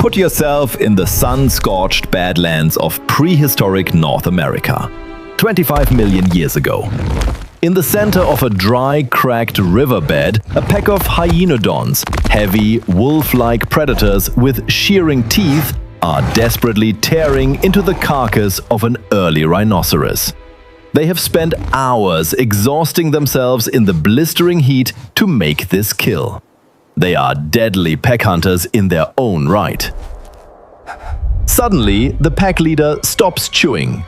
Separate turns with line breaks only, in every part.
Put yourself in the sun-scorched Badlands of prehistoric North America, 25 million years ago. In the center of a dry, cracked riverbed, a pack of hyenodons, heavy, wolf-like predators with shearing teeth, are desperately tearing into the carcass of an early rhinoceros. They have spent hours exhausting themselves in the blistering heat to make this kill. They are deadly pack hunters in their own right. Suddenly, the pack leader stops chewing.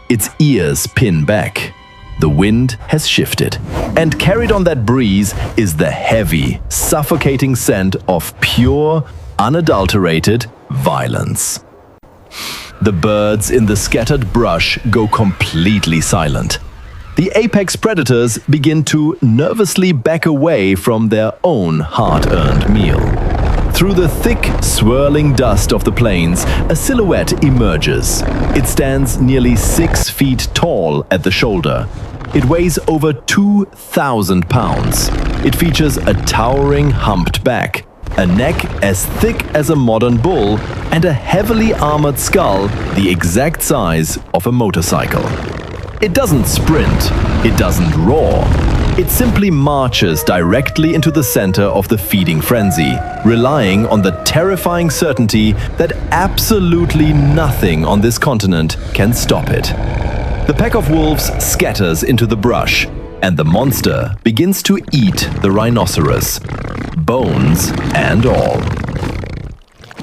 Its ears pin back. The wind has shifted, and carried on that breeze is the heavy, suffocating scent of pure, unadulterated violence. The birds in the scattered brush go completely silent. The apex predators begin to nervously back away from their own hard-earned meal. Through the thick, swirling dust of the plains, a silhouette emerges. It stands nearly 6 feet tall at the shoulder. It weighs over 2,000 pounds. It features a towering humped back, a neck as thick as a modern bull, and a heavily armored skull the exact size of a motorcycle. It doesn't sprint, it doesn't roar. It simply marches directly into the center of the feeding frenzy, relying on the terrifying certainty that absolutely nothing on this continent can stop it. The pack of wolves scatters into the brush, and the monster begins to eat the rhinoceros, bones and all.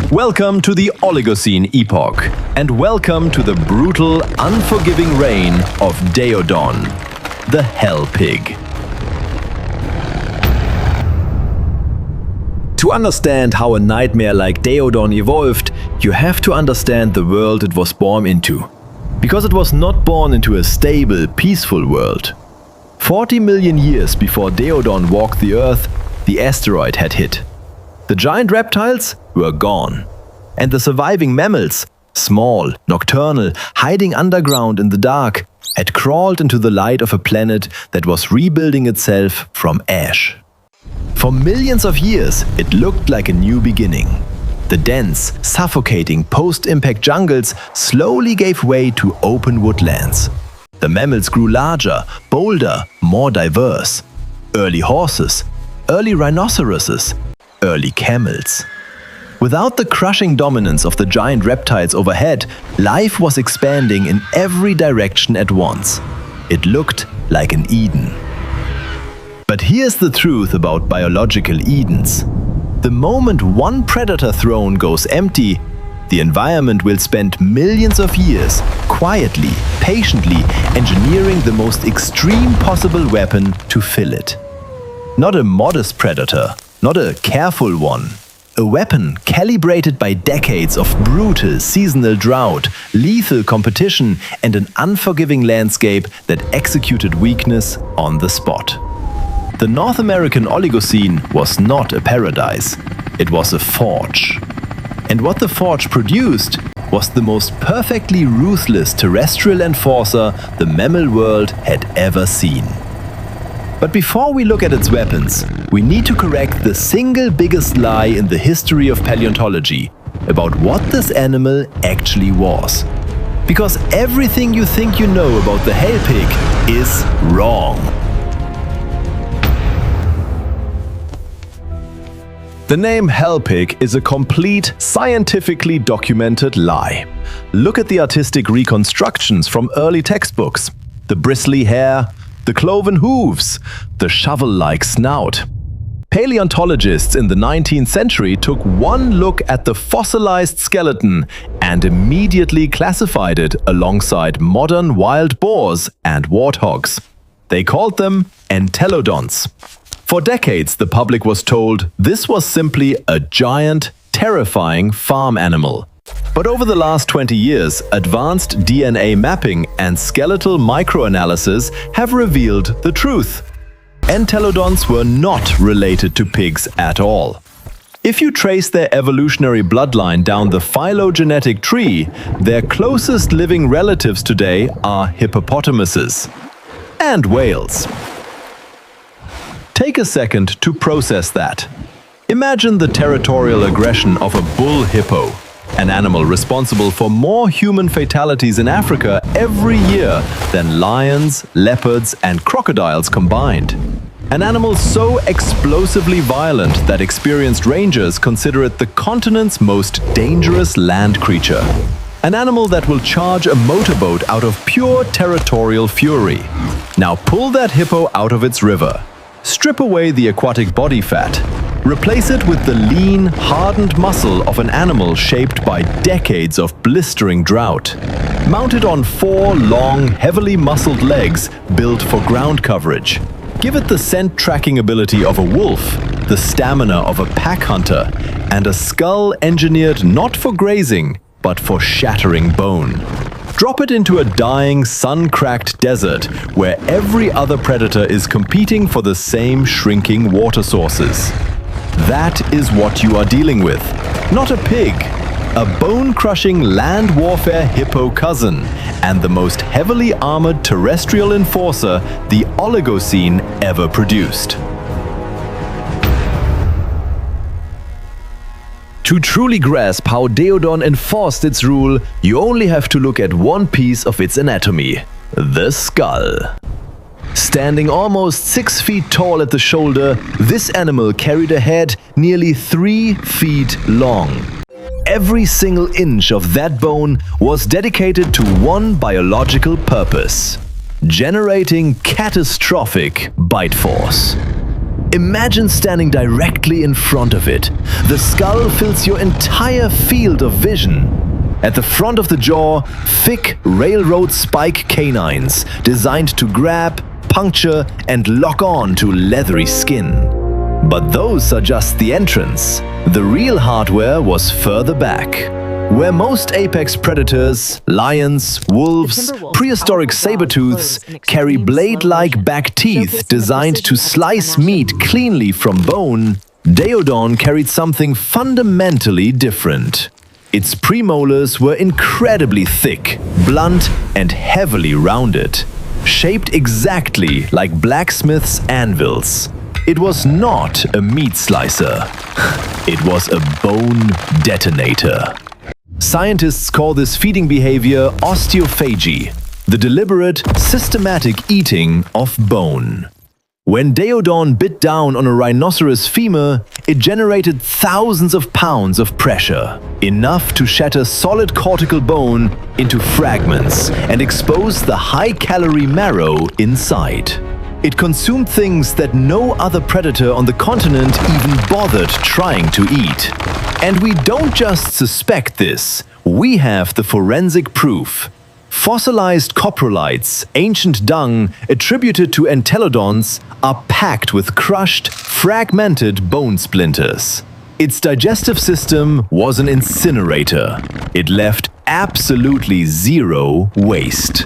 Welcome to the Oligocene epoch, and welcome to the brutal, unforgiving reign of Daeodon, the Hell Pig.
To understand how a nightmare like Daeodon evolved, you have to understand the world it was born into. Because it was not born into a stable, peaceful world. 40 million years before Daeodon walked the Earth, the asteroid had hit. The giant reptiles were gone. And the surviving mammals, small, nocturnal, hiding underground in the dark, had crawled into the light of a planet that was rebuilding itself from ash. For millions of years, it looked like a new beginning. The dense, suffocating post-impact jungles slowly gave way to open woodlands. The mammals grew larger, bolder, more diverse. Early horses, early rhinoceroses, early camels. Without the crushing dominance of the giant reptiles overhead, life was expanding in every direction at once. It looked like an Eden. But here's the truth about biological Edens. The moment one predator throne goes empty, the environment will spend millions of years quietly, patiently engineering the most extreme possible weapon to fill it. Not a modest predator, not a careful one. A weapon calibrated by decades of brutal seasonal drought, lethal competition, and an unforgiving landscape that executed weakness on the spot. The North American Oligocene was not a paradise. It was a forge. And what the forge produced was the most perfectly ruthless terrestrial enforcer the mammal world had ever seen. But before we look at its weapons, we need to correct the single biggest lie in the history of paleontology about what this animal actually was. Because everything you think you know about the hell pig is wrong.
The name hell pig is a complete, scientifically documented lie. Look at the artistic reconstructions from early textbooks. The bristly hair, the cloven hooves, the shovel-like snout. Paleontologists in the 19th century took one look at the fossilized skeleton and immediately classified it alongside modern wild boars and warthogs. They called them Entelodonts. For decades, the public was told this was simply a giant, terrifying farm animal. But over the last 20 years, advanced DNA mapping and skeletal microanalysis have revealed the truth. Entelodonts were not related to pigs at all. If you trace their evolutionary bloodline down the phylogenetic tree, their closest living relatives today are hippopotamuses and whales. Take a second to process that. Imagine the territorial aggression of a bull hippo, an animal responsible for more human fatalities in Africa every year than lions, leopards, and crocodiles combined. An animal so explosively violent that experienced rangers consider it the continent's most dangerous land creature. An animal that will charge a motorboat out of pure territorial fury. Now pull that hippo out of its river. Strip away the aquatic body fat. Replace it with the lean, hardened muscle of an animal shaped by decades of blistering drought. Mounted on 4 long, heavily muscled legs built for ground coverage. Give it the scent tracking ability of a wolf, the stamina of a pack hunter, and a skull engineered not for grazing, but for shattering bone. Drop it into a dying, sun-cracked desert where every other predator is competing for the same shrinking water sources. That is what you are dealing with. Not a pig, a bone-crushing land warfare hippo cousin, and the most heavily armored terrestrial enforcer the Oligocene ever produced. To truly grasp how Daeodon enforced its rule, you only have to look at one piece of its anatomy: the skull. Standing almost 6 feet tall at the shoulder, this animal carried a head nearly 3 feet long. Every single inch of that bone was dedicated to one biological purpose: generating catastrophic bite force. Imagine standing directly in front of it. The skull fills your entire field of vision. At the front of the jaw, thick railroad spike canines designed to grab, puncture, and lock on to leathery skin. But those are just the entrance. The real hardware was further back, where most apex predators, lions, wolves, prehistoric saber-tooths, carry blade-like back teeth designed to slice meat cleanly from bone. Daeodon carried something fundamentally different. Its premolars were incredibly thick, blunt, and heavily rounded, shaped exactly like blacksmith's anvils. It was not a meat slicer. It was a bone detonator. Scientists call this feeding behavior osteophagy, the deliberate, systematic eating of bone. When Daeodon bit down on a rhinoceros femur, it generated thousands of pounds of pressure, enough to shatter solid cortical bone into fragments and expose the high-calorie marrow inside. It consumed things that no other predator on the continent even bothered trying to eat. And we don't just suspect this, we have the forensic proof. Fossilized coprolites, ancient dung attributed to entelodonts, are packed with crushed, fragmented bone splinters. Its digestive system was an incinerator. It left absolutely zero waste.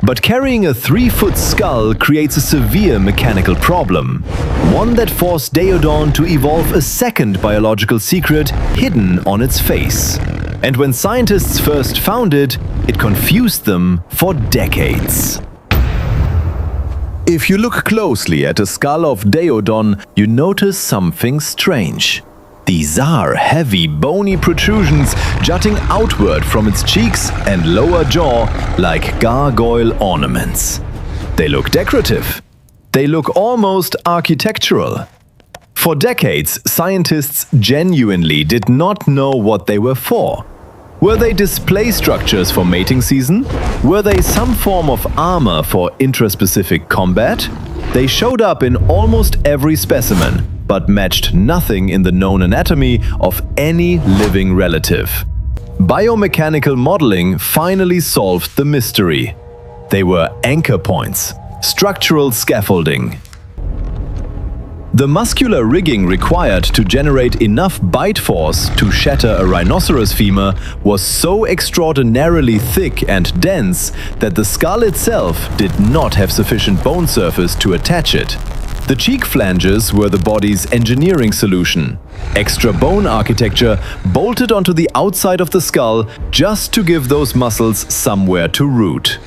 But carrying a 3-foot skull creates a severe mechanical problem, one that forced Daeodon to evolve a second biological secret hidden on its face. And when scientists first found it, it confused them for decades. If you look closely at a skull of Daeodon, you notice something strange. These are heavy, bony protrusions jutting outward from its cheeks and lower jaw like gargoyle ornaments. They look decorative. They look almost architectural. For decades, scientists genuinely did not know what they were for. Were they display structures for mating season? Were they some form of armor for intraspecific combat? They showed up in almost every specimen, but matched nothing in the known anatomy of any living relative. Biomechanical modeling finally solved the mystery. They were anchor points, structural scaffolding. The muscular rigging required to generate enough bite force to shatter a rhinoceros femur was so extraordinarily thick and dense that the skull itself did not have sufficient bone surface to attach it. The cheek flanges were the body's engineering solution. Extra bone architecture bolted onto the outside of the skull just to give those muscles somewhere to root.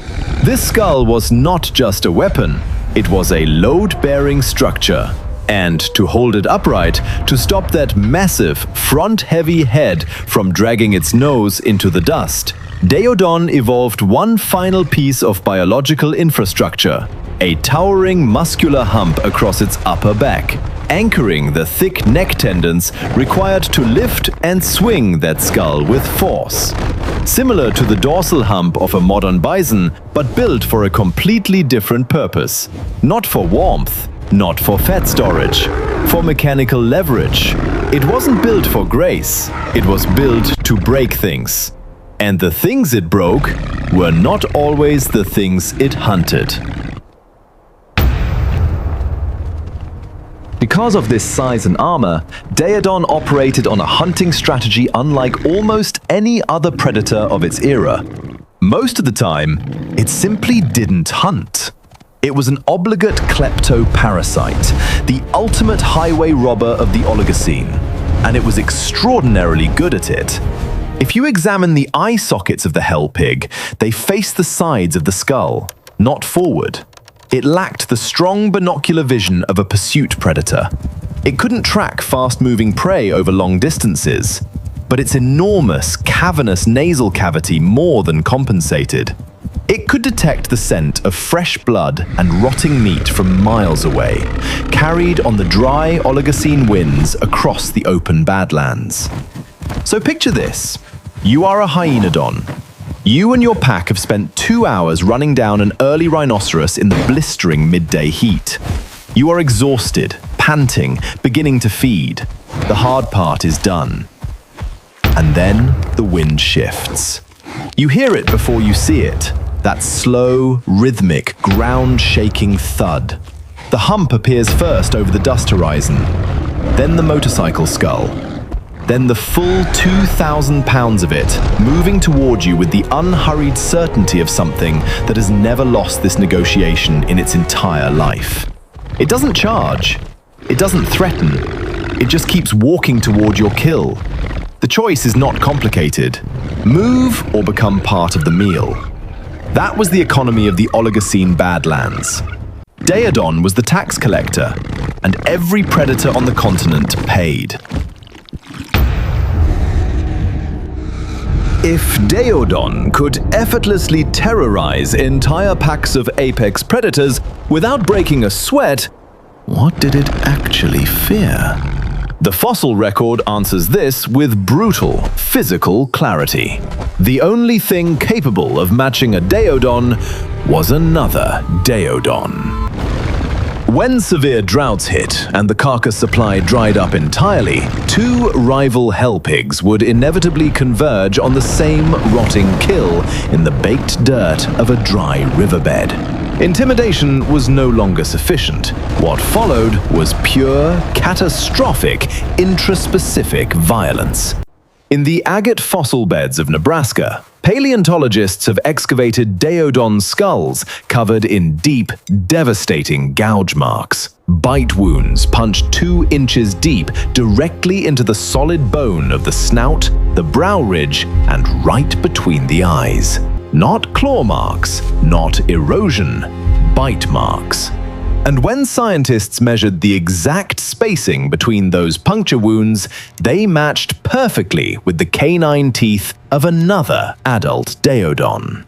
This skull was not just a weapon, it was a load-bearing structure.
And to hold it upright, to stop that massive, front-heavy head from dragging its nose into the dust, Daeodon evolved one final piece of biological infrastructure, a towering muscular hump across its upper back, anchoring the thick neck tendons required to lift and swing that skull with force. Similar to the dorsal hump of a modern bison, but built for a completely different purpose. Not for warmth, not for fat storage, for mechanical leverage. It wasn't built for grace, it was built to break things. And the things it broke were not always the things it hunted. Because of this size and armor, Daeodon operated on a hunting strategy unlike almost any other predator of its era. Most of the time, it simply didn't hunt. It was an obligate klepto-parasite, the ultimate highway robber of the Oligocene, and it was extraordinarily good at it. If you examine the eye sockets of the hell pig, they face the sides of the skull, not forward. It lacked the strong binocular vision of a pursuit predator. It couldn't track fast-moving prey over long distances, but its enormous, cavernous nasal cavity more than compensated. It could detect the scent of fresh blood and rotting meat from miles away, carried on the dry Oligocene winds across the open Badlands. So picture this. You are a hyenodon. You and your pack have spent 2 hours running down an early rhinoceros in the blistering midday heat. You are exhausted, panting, beginning to feed. The hard part is done. And then the wind shifts. You hear it before you see it. That slow, rhythmic, ground-shaking thud. The hump appears first over the dust horizon, then the motorcycle skull, then the full 2,000 pounds of it, moving toward you with the unhurried certainty of something that has never lost this negotiation in its entire life. It doesn't charge. It doesn't threaten. It just keeps walking toward your kill. The choice is not complicated. Move or become part of the meal. That was the economy of the Oligocene Badlands. Daeodon was the tax collector, and every predator on the continent paid. If Daeodon could effortlessly terrorize entire packs of apex predators without breaking a sweat, what did it actually fear? The fossil record answers this with brutal, physical clarity. The only thing capable of matching a Daeodon was another Daeodon. When severe droughts hit and the carcass supply dried up entirely, two rival hell pigs would inevitably converge on the same rotting kill in the baked dirt of a dry riverbed. Intimidation was no longer sufficient. What followed was pure, catastrophic, intraspecific violence. In the agate fossil beds of Nebraska, paleontologists have excavated Daeodon skulls covered in deep, devastating gouge marks. Bite wounds punched 2 inches deep directly into the solid bone of the snout, the brow ridge, and right between the eyes. Not claw marks, not erosion, bite marks. And when scientists measured the exact spacing between those puncture wounds, they matched perfectly with the canine teeth of another adult Daeodon.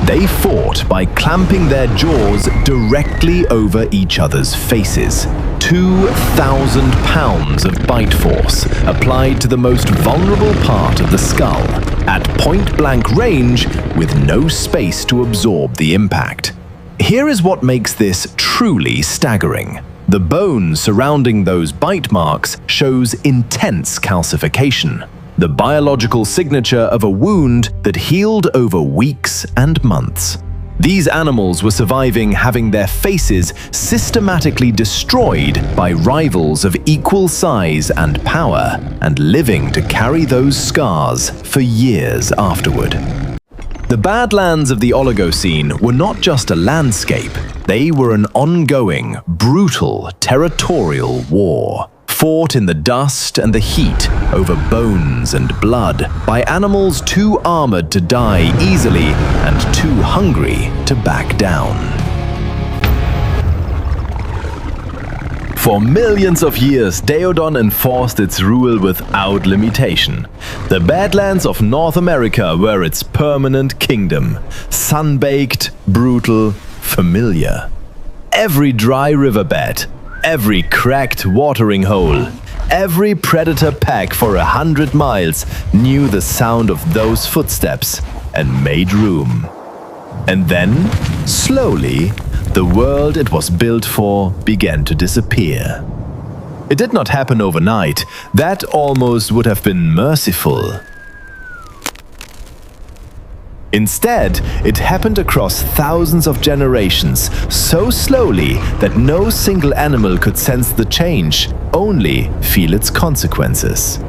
They fought by clamping their jaws directly over each other's faces. 2,000 pounds of bite force applied to the most vulnerable part of the skull, at point-blank range with no space to absorb the impact. Here is what makes this truly staggering. The bone surrounding those bite marks shows intense calcification, the biological signature of a wound that healed over weeks and months. These animals were surviving having their faces systematically destroyed by rivals of equal size and power, and living to carry those scars for years afterward. The Badlands of the Oligocene were not just a landscape, they were an ongoing, brutal, territorial war, fought in the dust and the heat over bones and blood by animals too armored to die easily and too hungry to back down. For millions of years, Daeodon enforced its rule without limitation. The Badlands of North America were its permanent kingdom. Sun-baked, brutal, familiar. Every dry riverbed, every cracked watering hole, every predator pack for 100 miles knew the sound of those footsteps and made room. And then, slowly, the world it was built for began to disappear. It did not happen overnight. That almost would have been merciful. Instead, it happened across thousands of generations, so slowly that no single animal could sense the change, only feel its consequences.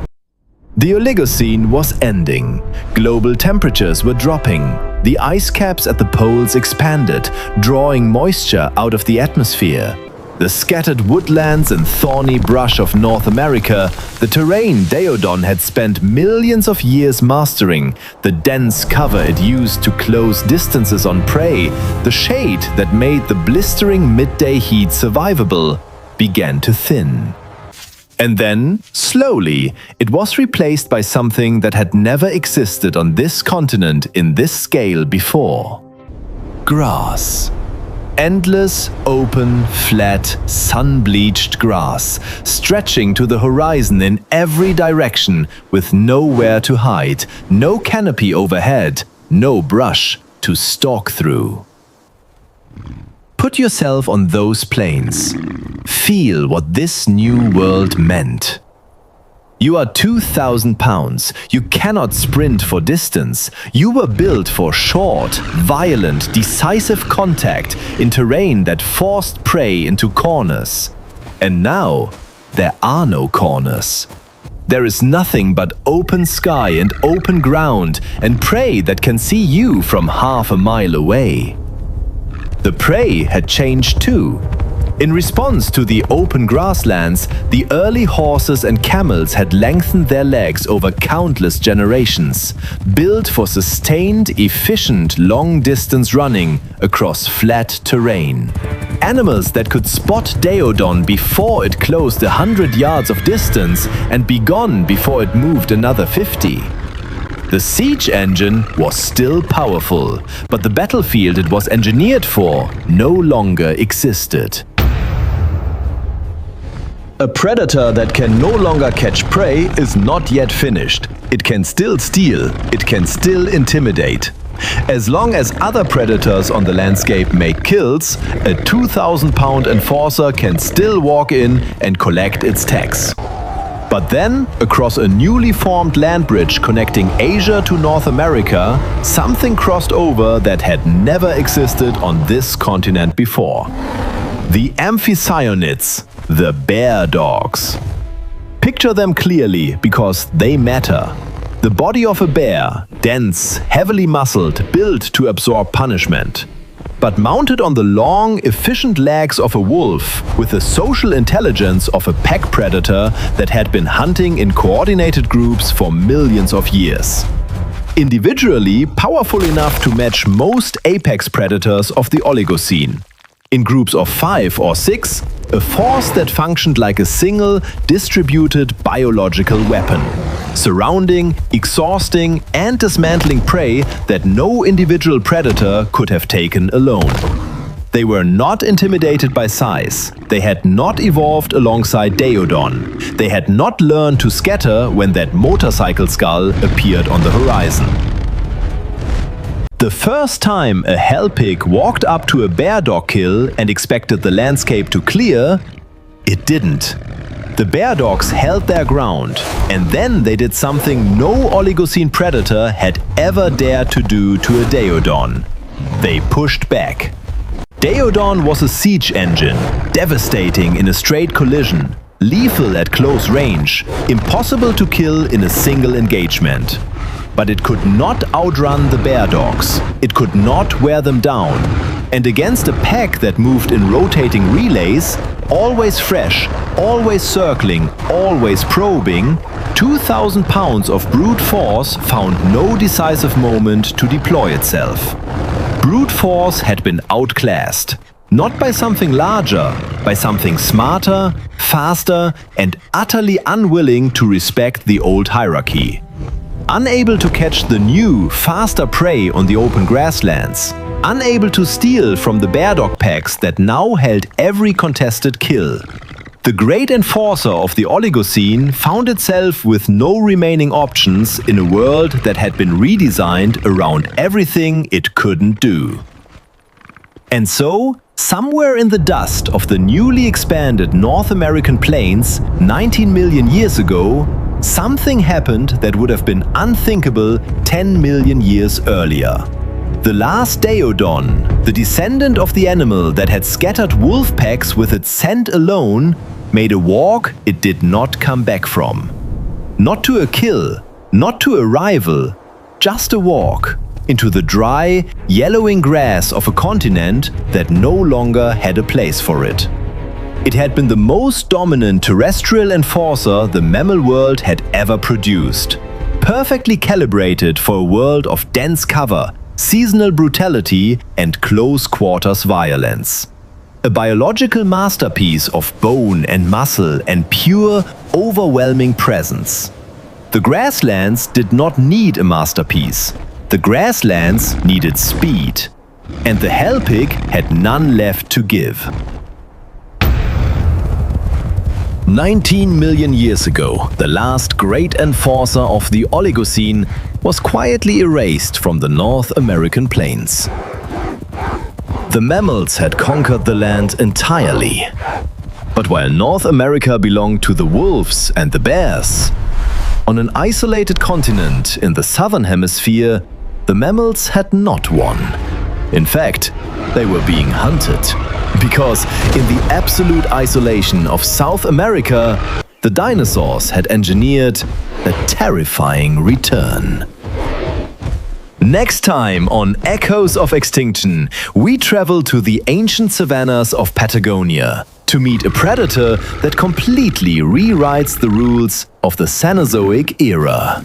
The Oligocene was ending. Global temperatures were dropping. The ice caps at the poles expanded, drawing moisture out of the atmosphere. The scattered woodlands and thorny brush of North America, the terrain Daeodon had spent millions of years mastering, the dense cover it used to close distances on prey, the shade that made the blistering midday heat survivable, began to thin. And then, slowly, it was replaced by something that had never existed on this continent in this scale before. Grass. Endless, open, flat, sun-bleached grass, stretching to the horizon in every direction with nowhere to hide, no canopy overhead, no brush to stalk through. Put yourself on those plains. Feel what this new world meant. You are 2,000 pounds. You cannot sprint for distance. You were built for short, violent, decisive contact in terrain that forced prey into corners. And now, there are no corners. There is nothing but open sky and open ground and prey that can see you from half a mile away. The prey had changed too. In response to the open grasslands, the early horses and camels had lengthened their legs over countless generations, built for sustained, efficient, long-distance running across flat terrain. Animals that could spot Daeodon before it closed 100 yards of distance and be gone before it moved another 50. The siege engine was still powerful, but the battlefield it was engineered for no longer existed. A predator that can no longer catch prey is not yet finished. It can still steal, it can still intimidate. As long as other predators on the landscape make kills, a 2,000-pound enforcer can still walk in and collect its tax. But then, across a newly formed land bridge connecting Asia to North America, something crossed over that had never existed on this continent before. The Amphicyonids, the bear dogs. Picture them clearly because they matter. The body of a bear, dense, heavily muscled, built to absorb punishment. But mounted on the long, efficient legs of a wolf, with the social intelligence of a pack predator that had been hunting in coordinated groups for millions of years. Individually powerful enough to match most apex predators of the Oligocene. In groups of 5 or 6, a force that functioned like a single, distributed biological weapon, surrounding, exhausting, and dismantling prey that no individual predator could have taken alone. They were not intimidated by size. They had not evolved alongside Daeodon. They had not learned to scatter when that motorcycle skull appeared on the horizon. The first time a hell pig walked up to a bear dog kill and expected the landscape to clear, it didn't. The bear dogs held their ground, and then they did something no Oligocene predator had ever dared to do to a Daeodon. They pushed back. Daeodon was a siege engine, devastating in a straight collision, lethal at close range, impossible to kill in a single engagement. But it could not outrun the bear dogs. It could not wear them down. And against a pack that moved in rotating relays, always fresh, always circling, always probing, 2,000 pounds of brute force found no decisive moment to deploy itself. Brute force had been outclassed. Not by something larger, by something smarter, faster, and utterly unwilling to respect the old hierarchy. Unable to catch the new, faster prey on the open grasslands. Unable to steal from the bear dog packs that now held every contested kill. The great enforcer of the Oligocene found itself with no remaining options in a world that had been redesigned around everything it couldn't do. And so, somewhere in the dust of the newly expanded North American plains 19 million years ago, something happened that would have been unthinkable 10 million years earlier. The last Daeodon, the descendant of the animal that had scattered wolf packs with its scent alone, made a walk it did not come back from. Not to a kill, not to a rival, just a walk into the dry, yellowing grass of a continent that no longer had a place for it. It had been the most dominant terrestrial enforcer the mammal world had ever produced. Perfectly calibrated for a world of dense cover, seasonal brutality, and close-quarters violence. A biological masterpiece of bone and muscle and pure, overwhelming presence. The grasslands did not need a masterpiece. The grasslands needed speed. And the hell pig had none left to give. 19 million years ago, the last great enforcer of the Oligocene was quietly erased from the North American plains. The mammals had conquered the land entirely. But while North America belonged to the wolves and the bears, on an isolated continent in the southern hemisphere, the mammals had not won. In fact, they were being hunted. Because in the absolute isolation of South America, the dinosaurs had engineered a terrifying return. Next time on Echoes of Extinction, we travel to the ancient savannas of Patagonia to meet a predator that completely rewrites the rules of the Cenozoic era.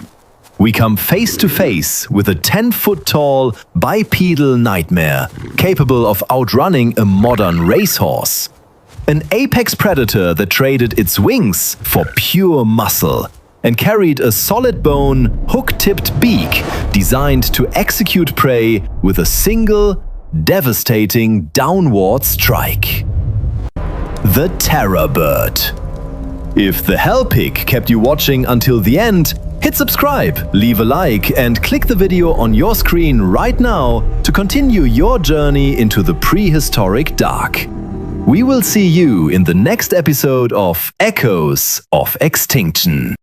We come face to face with a 10-foot-tall bipedal nightmare capable of outrunning a modern racehorse. An apex predator that traded its wings for pure muscle and carried a solid-bone, hook-tipped beak designed to execute prey with a single, devastating downward strike. The Terror Bird. If the hell pig kept you watching until the end, hit subscribe, leave a like, and click the video on your screen right now to continue your journey into the prehistoric dark. We will see you in the next episode of Echoes of Extinction.